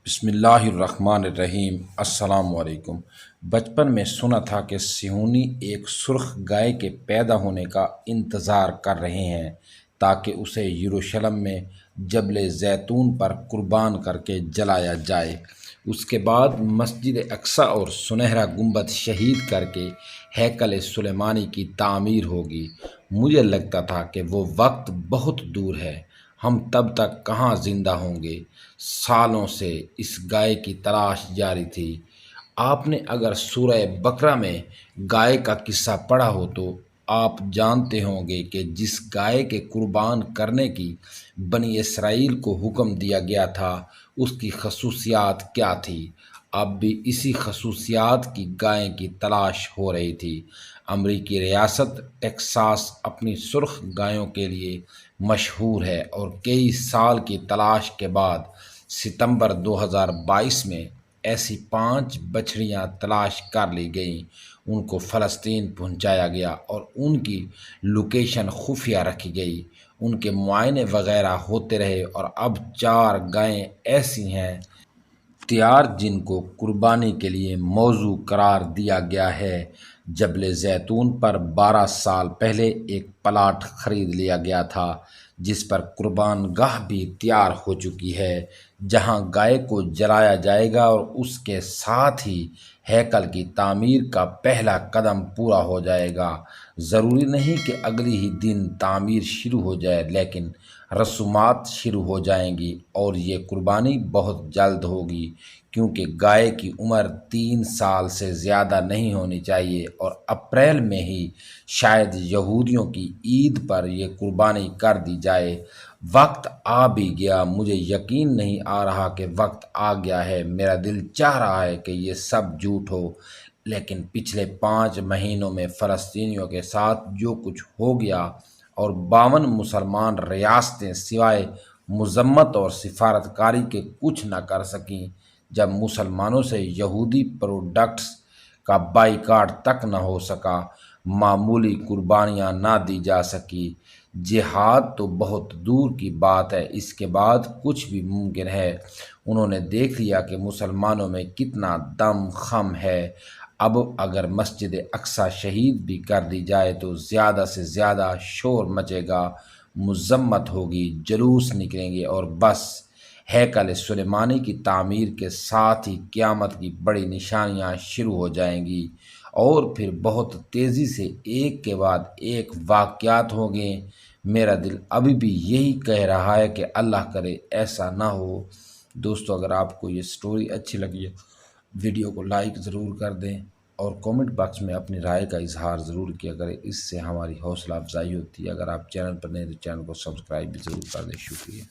بسم اللہ الرحمن الرحیم۔ السلام علیکم۔ بچپن میں سنا تھا کہ صہیونی ایک سرخ گائے کے پیدا ہونے کا انتظار کر رہے ہیں تاکہ اسے یروشلم میں جبل زیتون پر قربان کر کے جلایا جائے۔ اس کے بعد مسجد اقصی اور سنہرا گنبد شہید کر کے ہیکل سلیمانی کی تعمیر ہوگی۔ مجھے لگتا تھا کہ وہ وقت بہت دور ہے، ہم تب تک کہاں زندہ ہوں گے۔ سالوں سے اس گائے کی تلاش جاری تھی۔ آپ نے اگر سورہ بقرہ میں گائے کا قصہ پڑھا ہو تو آپ جانتے ہوں گے کہ جس گائے کے قربان کرنے کی بنی اسرائیل کو حکم دیا گیا تھا اس کی خصوصیات کیا تھی۔ اب بھی اسی خصوصیات کی گائے کی تلاش ہو رہی تھی۔ امریکی ریاست ٹیکساس اپنی سرخ گایوں کے لیے مشہور ہے اور کئی سال کی تلاش کے بعد ستمبر 2022 میں ایسی 5 بچھڑیاں تلاش کر لی گئیں۔ ان کو فلسطین پہنچایا گیا اور ان کی لوکیشن خفیہ رکھی گئی۔ ان کے معائنے وغیرہ ہوتے رہے اور اب 4 گائیں ایسی ہیں تیار جن کو قربانی کے لیے موزوں قرار دیا گیا ہے۔ جبل زیتون پر 12 سال پہلے ایک پلاٹ خرید لیا گیا تھا جس پر قربان گاہ بھی تیار ہو چکی ہے، جہاں گائے کو جلایا جائے گا اور اس کے ساتھ ہی ہیکل کی تعمیر کا پہلا قدم پورا ہو جائے گا۔ ضروری نہیں کہ اگلی ہی دن تعمیر شروع ہو جائے، لیکن رسومات شروع ہو جائیں گی اور یہ قربانی بہت جلد ہوگی، کیونکہ گائے کی عمر 3 سال سے زیادہ نہیں ہونی چاہیے اور اپریل میں ہی شاید یہودیوں کی عید پر یہ قربانی کر دی جائے۔ وقت آ بھی گیا، مجھے یقین نہیں آ رہا کہ وقت آ گیا ہے۔ میرا دل چاہ رہا ہے کہ یہ سب جھوٹ ہو، لیکن پچھلے 5 مہینوں میں فلسطینیوں کے ساتھ جو کچھ ہو گیا اور 52 مسلمان ریاستیں سوائے مذمت اور سفارتکاری کے کچھ نہ کر سکیں، جب مسلمانوں سے یہودی پروڈکٹس کا بائیکاٹ تک نہ ہو سکا، معمولی قربانیاں نہ دی جا سکی، جہاد تو بہت دور کی بات ہے، اس کے بعد کچھ بھی ممکن ہے۔ انہوں نے دیکھ لیا کہ مسلمانوں میں کتنا دم خم ہے۔ اب اگر مسجد اقصی شہید بھی کر دی جائے تو زیادہ سے زیادہ شور مچے گا، مذمت ہوگی، جلوس نکلیں گے اور بس ہیکل سلیمانی کی تعمیر کے ساتھ ہی قیامت کی بڑی نشانیاں شروع ہو جائیں گی اور پھر بہت تیزی سے ایک کے بعد ایک واقعات ہوں گے۔ میرا دل ابھی بھی یہی کہہ رہا ہے کہ اللہ کرے ایسا نہ ہو۔ دوستو، اگر آپ کو یہ سٹوری اچھی لگی ہے ویڈیو کو لائک ضرور کر دیں اور کومنٹ باکس میں اپنی رائے کا اظہار ضرور کیا کریں، اس سے ہماری حوصلہ افزائی ہوتی ہے۔ اگر آپ چینل پر نئے تو چینل کو سبسکرائب بھی ضرور کر دیں۔ شکریہ۔